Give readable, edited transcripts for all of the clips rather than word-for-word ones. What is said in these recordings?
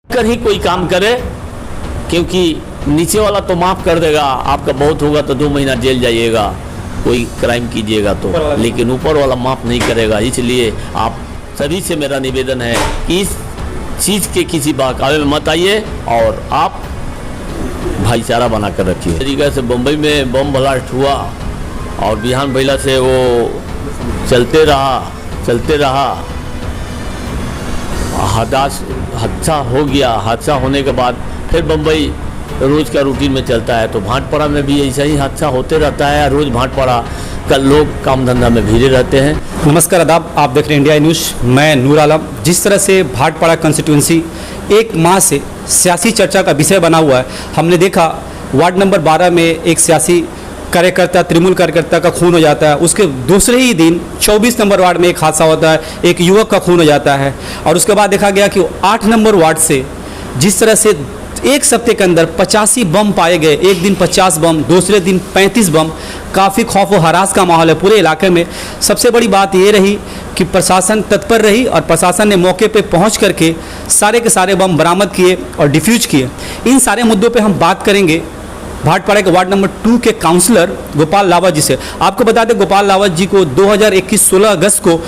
कर ही कोई काम करे, क्योंकि नीचे वाला तो माफ़ कर देगा, आपका बहुत होगा तो 2 महीना जेल जाइएगा, कोई क्राइम कीजिएगा तो, लेकिन ऊपर वाला माफ़ नहीं करेगा। इसलिए आप सभी से मेरा निवेदन है कि इस चीज़ के किसी बहकावे में मत आइए और आप भाईचारा बना कर रखिए। तरीके से बम्बई में बम ब्लास्ट हुआ और बिहान भैला से वो चलते रहा हादसा हो गया। हादसा होने के बाद फिर बम्बई रोज़ का रूटीन में चलता है, तो भाटपाड़ा में भी ऐसा ही हादसा होते रहता है। रोज़ भाटपाड़ा का लोग काम धंधा में भीड़े रहते हैं। नमस्कार, आदाब, आप देख रहे हैं इंडिया न्यूज़। मैं नूर आलम। जिस तरह से भाटपाड़ा कंस्टिट्यूंसी एक माह से सियासी चर्चा का विषय बना हुआ है, हमने देखा वार्ड नंबर 12 में एक सियासी कार्यकर्ता, तृणमूल कार्यकर्ता का खून हो जाता है। उसके दूसरे ही दिन 24 नंबर वार्ड में एक हादसा होता है, एक युवक का खून हो जाता है। और उसके बाद देखा गया कि 8 नंबर वार्ड से जिस तरह से एक सप्ताह के अंदर 85 बम पाए गए, एक दिन 50 बम, दूसरे दिन 35 बम, काफ़ी खौफ व हरास का माहौल है पूरे इलाके में। सबसे बड़ी बात ये रही कि प्रशासन तत्पर रही और प्रशासन ने मौके पे पहुंच करके सारे के सारे बम बरामद किए और डिफ्यूज किए। इन सारे मुद्दों पे हम बात करेंगे भाटपाड़ा के वार्ड नंबर 2 के काउंसलर गोपाल लावत जी से। आपको बता दें, गोपाल लावत जी को 2021 16 अगस्त को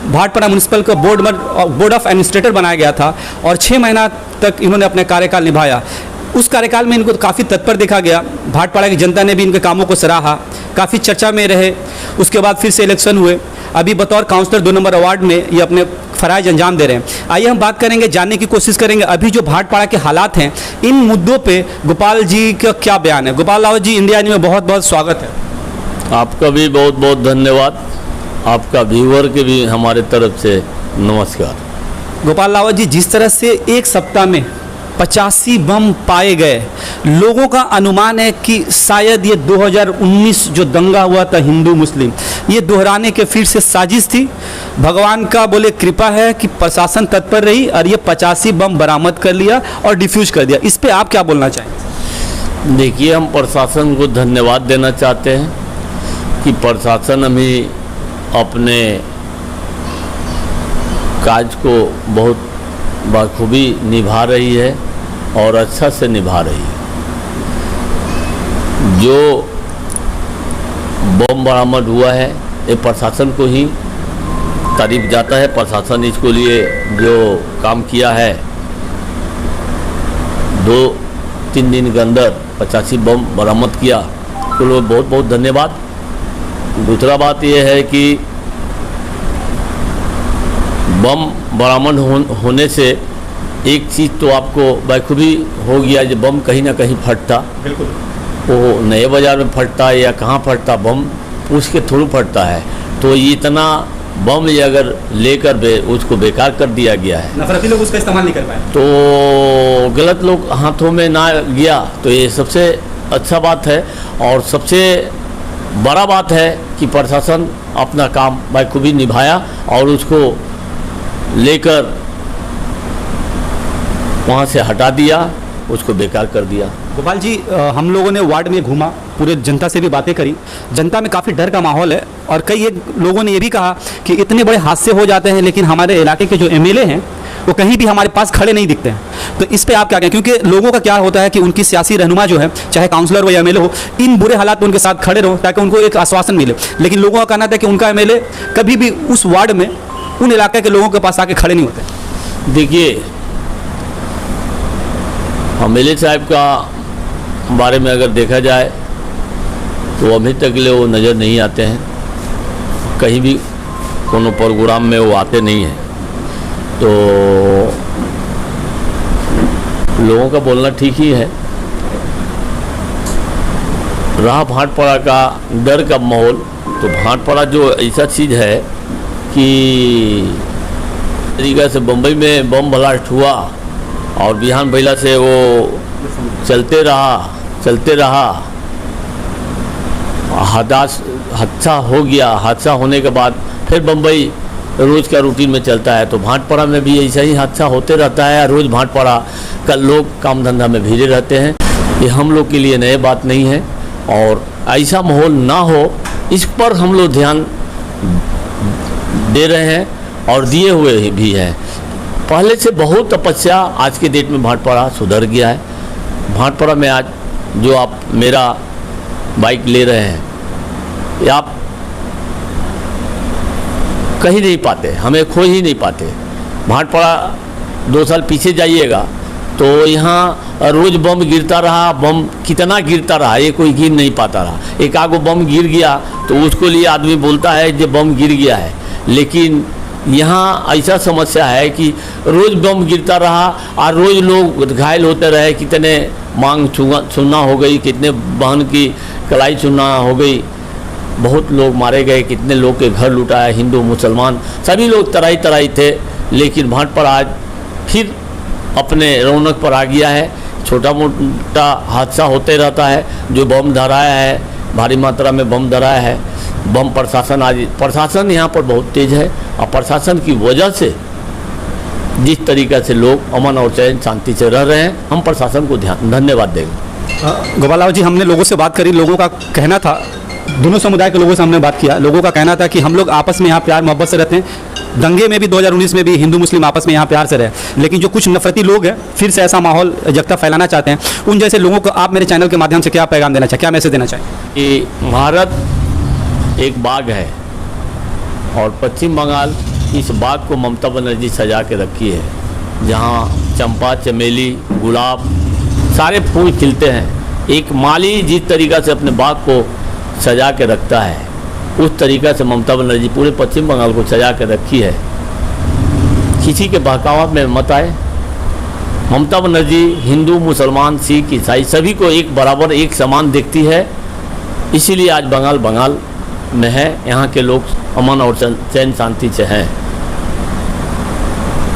भाटपाड़ा म्यूनसिपल का बोर्ड ऑफ एडमिनिस्ट्रेटर बनाया गया था और 6 महीना तक इन्होंने अपने कार्यकाल निभाया। उस कार्यकाल में इनको काफ़ी तत्पर देखा गया। भाटपाड़ा की जनता ने भी इनके कामों को सराहा, काफ़ी चर्चा में रहे। उसके बाद फिर से इलेक्शन हुए। अभी बतौर काउंसलर 2 नंबर वार्ड में ये अपने फ़राइज अंजाम दे रहे हैं। आइए हम बात करेंगे, जानने की कोशिश करेंगे अभी जो भाटपाड़ा के हालात हैं, इन मुद्दों पे गोपाल जी का क्या बयान है। गोपाल लावत जी, इंडिया न्यूज़ में बहुत बहुत स्वागत है। आपका भी बहुत बहुत धन्यवाद। आपका व्यूअर के भी हमारे तरफ से नमस्कार। गोपाल लावत जी, जिस तरह से एक सप्ताह में 85 बम पाए गए, लोगों का अनुमान है कि शायद ये 2019 जो दंगा हुआ था हिंदू मुस्लिम, ये दोहराने के फिर से साजिश थी। भगवान का बोले कृपा है कि प्रशासन तत्पर रही और ये 85 बम बरामद कर लिया और डिफ्यूज कर दिया। इस पे आप क्या बोलना चाहेंगे? देखिए, हम प्रशासन को धन्यवाद देना चाहते हैं कि प्रशासन हमें अपने काज को बहुत बखूबी निभा रही है और अच्छा से निभा रही है। जो बम बरामद हुआ है, ये प्रशासन को ही तारीफ जाता है। प्रशासन इसको लिए जो काम किया है, 2-3 दिन के अंदर 85 बम बरामद किया, तो लोग बहुत बहुत धन्यवाद। दूसरा बात यह है कि बम बरामद होने से एक चीज़ तो आपको बखूबी हो गया, जो बम कहीं ना कहीं फटता, बिल्कुल वो नए बाज़ार में फटता या कहाँ फटता, बम उसके थ्रू फटता है। तो इतना बम ये अगर लेकर उसको बेकार कर दिया गया है, नफरती लोग उसका इस्तेमाल नहीं कर पाए, तो गलत लोग हाथों में ना गया, तो ये सबसे अच्छा बात है। और सबसे बड़ा बात है कि प्रशासन अपना काम बखूबी निभाया और उसको लेकर वहाँ से हटा दिया, उसको बेकार कर दिया। गोपाल जी, हम लोगों ने वार्ड में घूमा, पूरे जनता से भी बातें करी। जनता में काफ़ी डर का माहौल है और कई एक लोगों ने ये भी कहा कि इतने बड़े हादसे हो जाते हैं लेकिन हमारे इलाके के जो एमएलए हैं वो कहीं भी हमारे पास खड़े नहीं दिखते हैं। तो इस पे आप क्या कहें? क्योंकि लोगों का क्या होता है कि उनकी सियासी रहनुमा जो है, चाहे काउंसलर हो या एमएलए हो, इन बुरे हालात में उनके साथ खड़े रहो ताकि उनको एक आश्वासन मिले। लेकिन लोगों का कहना था कि उनका एमएलए कभी भी उस वार्ड में उन इलाके के लोगों के पास आके खड़े नहीं होते। देखिए, एमएलए साहब का बारे में अगर देखा जाए तो अभी तक ले वो नज़र नहीं आते हैं, कहीं भी कोनो प्रोग्राम में वो आते नहीं हैं। तो लोगों का बोलना ठीक ही है। रहा भाटपाड़ा का डर का माहौल, तो भाटपाड़ा जो ऐसा चीज़ है कि तरीका से बम्बई में बम ब्लास्ट हुआ और बिहान भैला से वो चलते रहा हादसा हो गया। हादसा होने के बाद फिर बम्बई रोज़ का रूटीन में चलता है, तो भाटपाड़ा में भी ऐसा ही हादसा होते रहता है। रोज़ भाटपाड़ा का लोग काम धंधा में भीड़े रहते हैं। ये हम लोग के लिए नई बात नहीं है और ऐसा माहौल ना हो, इस पर हम लोग ध्यान दे रहे हैं और दिए हुए भी हैं। पहले से बहुत तपस्या आज के डेट में भाटपाड़ा सुधर गया है। भाटपाड़ा में आज जो आप मेरा बाइक ले रहे हैं, ये आप कहीं नहीं पाते, हमें खो ही नहीं पाते। भाटपाड़ा 2 साल पीछे जाइएगा तो यहाँ रोज़ बम गिरता रहा, बम कितना गिरता रहा ये कोई गिर नहीं पाता रहा। एक आगो बम गिर गया तो उसको लिए आदमी बोलता है जो बम गिर गया है, लेकिन यहाँ ऐसा समस्या है कि रोज़ बम गिरता रहा और रोज़ लोग घायल होते रहे। कितने मांग चूना हो गई, कितने बहन की कलाई चूना हो गई, बहुत लोग मारे गए, कितने लोग के घर लुटाया, हिंदू मुसलमान सभी लोग तराई तराई थे। लेकिन भाटपाड़ा आज फिर अपने रौनक पर आ गया है। छोटा मोटा हादसा होते रहता है, जो बम धराया है, भारी मात्रा में बम धराया है। बम प्रशासन यहाँ पर बहुत तेज है और प्रशासन की वजह से जिस तरीक़े से लोग अमन और चैन शांति से रह रहे हैं, हम प्रशासन को धन्यवाद देंगे। गोपाल राव जी, हमने लोगों से बात करी, लोगों का कहना था, दोनों समुदाय के लोगों से हमने बात किया, लोगों का कहना था कि हम लोग आपस में यहाँ प्यार मोहब्बत से रहते हैं। दंगे में भी 2019 में भी हिंदू मुस्लिम आपस में यहाँ प्यार से रहे, लेकिन जो कुछ नफरती लोग हैं फिर से ऐसा माहौल जगता फैलाना चाहते हैं, उन जैसे लोगों को आप मेरे चैनल के माध्यम से क्या पैगाम देना चाहिए, क्या मैसेज देना चाहिए? कि भारत एक बाग है और पश्चिम बंगाल इस बाग को ममता बनर्जी सजा के रखी है, जहाँ चंपा, चमेली, गुलाब सारे फूल खिलते हैं। एक माली जिस तरीक़ा से अपने बाग को सजा के रखता है, उस तरीक़ा से ममता बनर्जी पूरे पश्चिम बंगाल को सजा के रखी है। किसी के बहकावा में मत आए। ममता बनर्जी हिंदू, मुसलमान, सिख, ईसाई सभी को एक बराबर, एक समान देखती है। इसीलिए आज बंगाल में है, यहाँ के लोग अमन और चैन शांति से हैं।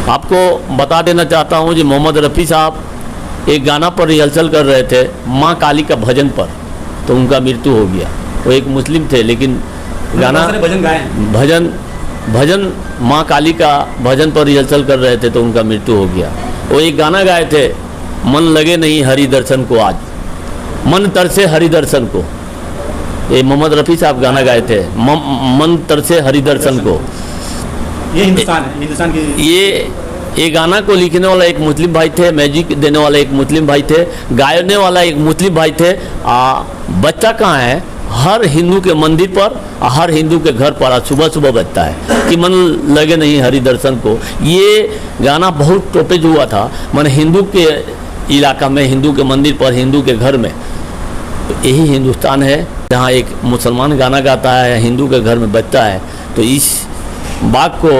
आपको बता देना चाहता हूँ कि मोहम्मद रफ़ी साहब एक गाना पर रिहर्सल कर रहे थे, माँ काली का भजन पर, तो उनका मृत्यु हो गया। वो एक मुस्लिम थे, लेकिन गाना भजन माँ काली का भजन पर रिहर्सल कर रहे थे तो उनका मृत्यु हो गया। वो एक गाना गाए थे, मन लगे नहीं हरि दर्शन को, आज मन तरसे हरि दर्शन को। ये मोहम्मद रफ़ी साहब गाना गाए थे, मन तरसे हरि दर्शन को। ये हिंदुस्तान है, हिंदुस्तान की ये गाना को लिखने वाला एक मुस्लिम भाई थे, म्यूजिक देने वाला एक मुस्लिम भाई थे, गाने वाला एक मुस्लिम भाई थे। बच्चा कहाँ है? हर हिंदू के मंदिर पर, हर हिंदू के घर पर सुबह सुबह बजता है कि मन लगे नहीं हरि दर्शन को। ये गाना बहुत टॉपेज हुआ था, मन हिंदू के इलाका में, हिंदू के मंदिर पर, हिंदू के घर में। तो यही हिंदुस्तान है जहाँ एक मुसलमान गाना गाता है या हिंदू के घर में बजता है। तो इस बात को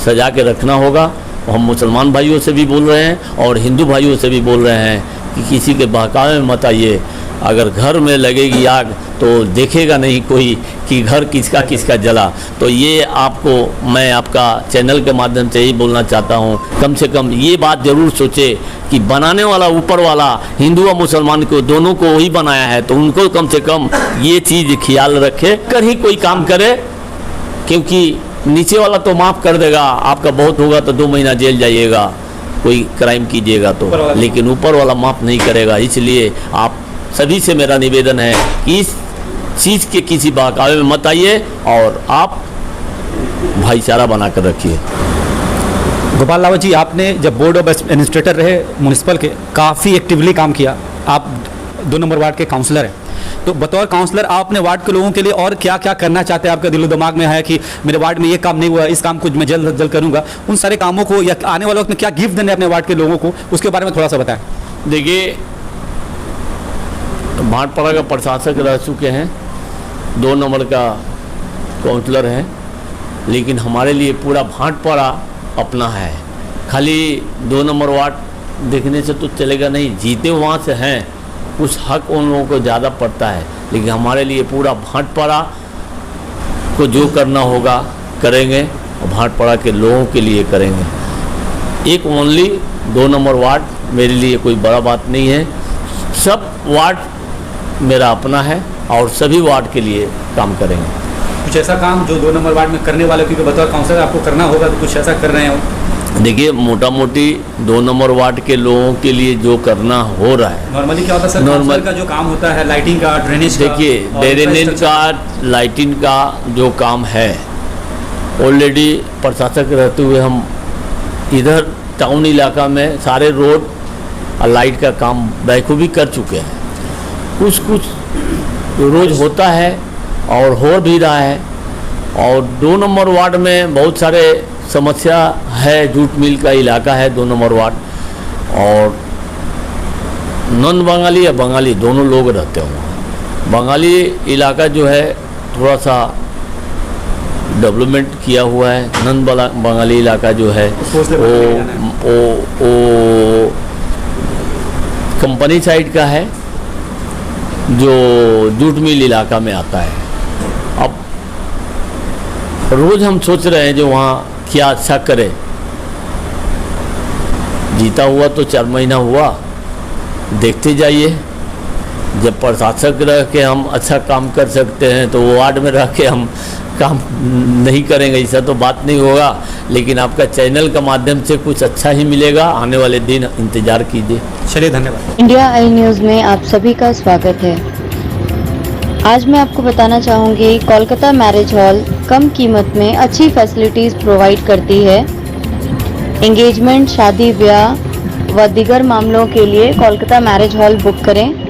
सजा के रखना होगा। हम मुसलमान भाइयों से भी बोल रहे हैं और हिंदू भाइयों से भी बोल रहे हैं कि किसी के बहकावे में मत आइए। अगर घर में लगेगी आग तो देखेगा नहीं कोई कि घर किसका किसका जला। तो ये आपको मैं आपका चैनल के माध्यम से यही बोलना चाहता हूँ, कम से कम ये बात ज़रूर सोचे कि बनाने वाला ऊपर वाला हिंदू और मुसलमान को दोनों को वही बनाया है, तो उनको कम से कम ये चीज़ ख्याल रखे कर ही कोई काम करे। क्योंकि नीचे वाला तो माफ़ कर देगा, आपका बहुत होगा तो 2 महीना जेल जाइएगा, कोई क्राइम कीजिएगा तो, लेकिन ऊपर वाला माफ़ नहीं करेगा। इसलिए आप सभी से मेरा निवेदन है कि इस चीज़ के किसी बहकावे में मत आइए और आप भाईचारा बनाकर रखिए। गोपाल रावत जी, आपने जब बोर्ड ऑफ एडमिनिस्ट्रेटर रहे म्यूनिसिपल के, काफ़ी एक्टिवली काम किया। आप 2 नंबर वार्ड के काउंसलर हैं, तो बतौर काउंसलर आप अपने वार्ड के लोगों के लिए और क्या क्या करना चाहते हैं? आपके दिलो दिमाग में है कि मेरे वार्ड में ये काम नहीं हुआ, इस काम को मैं जल्द जल्द करूँगा, उन सारे कामों को या आने वाले वक्त में क्या गिफ्ट देने अपने वार्ड के लोगों को, उसके बारे में थोड़ा सा बताएं। देखिए, भाटपाड़ा का प्रशासक रह चुके हैं, 2 नंबर का काउंसलर हैं, लेकिन हमारे लिए पूरा भाटपाड़ा अपना है। खाली 2 नंबर वार्ड देखने से तो चलेगा नहीं, जीते वहाँ से हैं, कुछ हक उन लोगों को ज़्यादा पड़ता है, लेकिन हमारे लिए पूरा भाटपाड़ा को जो करना होगा करेंगे और भाटपाड़ा के लोगों के लिए करेंगे। एक ओनली 2 नंबर वार्ड मेरे लिए कोई बड़ा बात नहीं है, सब वार्ड मेरा अपना है और सभी वार्ड के लिए काम करेंगे। कुछ ऐसा काम जो 2 नंबर वार्ड में करने वाले, क्योंकि बतौर काउंसलर आपको करना होगा, तो कुछ ऐसा कर रहे हैं? देखिए, मोटा मोटी 2 नंबर वार्ड के लोगों के लिए जो करना हो रहा है, नॉर्मली क्या होता है सर, काउंसलर का जो काम होता है लाइटिंग का, ड्रेनेज का, देखिए ड्रेनेज का, लाइटिंग का जो काम है, ऑलरेडी प्रशासक रहते हुए हम इधर टाउन इलाका में सारे रोड और लाइट का काम बखूबी कर चुके हैं। कुछ कुछ रोज होता है और हो भी रहा है। और 2 नंबर वार्ड में बहुत सारे समस्या है। जूट मिल का इलाका है 2 नंबर वार्ड, और नॉन बंगाली या बंगाली दोनों लोग रहते हैं वहाँ। बंगाली इलाका जो है थोड़ा सा डेवलपमेंट किया हुआ है। नॉन बंगाली इलाका जो है वो कंपनी साइड का है, जो जूट मिल इलाका में आता है। अब रोज़ हम सोच रहे हैं जो वहाँ क्या अच्छा करे। जीता हुआ तो 4 महीना हुआ, देखते जाइए। जब प्रशासक रह के हम अच्छा काम कर सकते हैं तो वो वार्ड में रह के हम काम नहीं करेंगे, ऐसा तो बात नहीं होगा। लेकिन आपका चैनल का माध्यम से कुछ अच्छा ही मिलेगा। आने वाले दिन इंतज़ार कीजिए। चलिए, धन्यवाद। इंडिया आई न्यूज़ में आप सभी का स्वागत है। आज मैं आपको बताना चाहूँगी, कोलकाता मैरिज हॉल कम कीमत में अच्छी फैसिलिटीज़ प्रोवाइड करती है। एंगेजमेंट, शादी ब्याह व दीगर मामलों के लिए कोलकाता मैरिज हॉल बुक करें।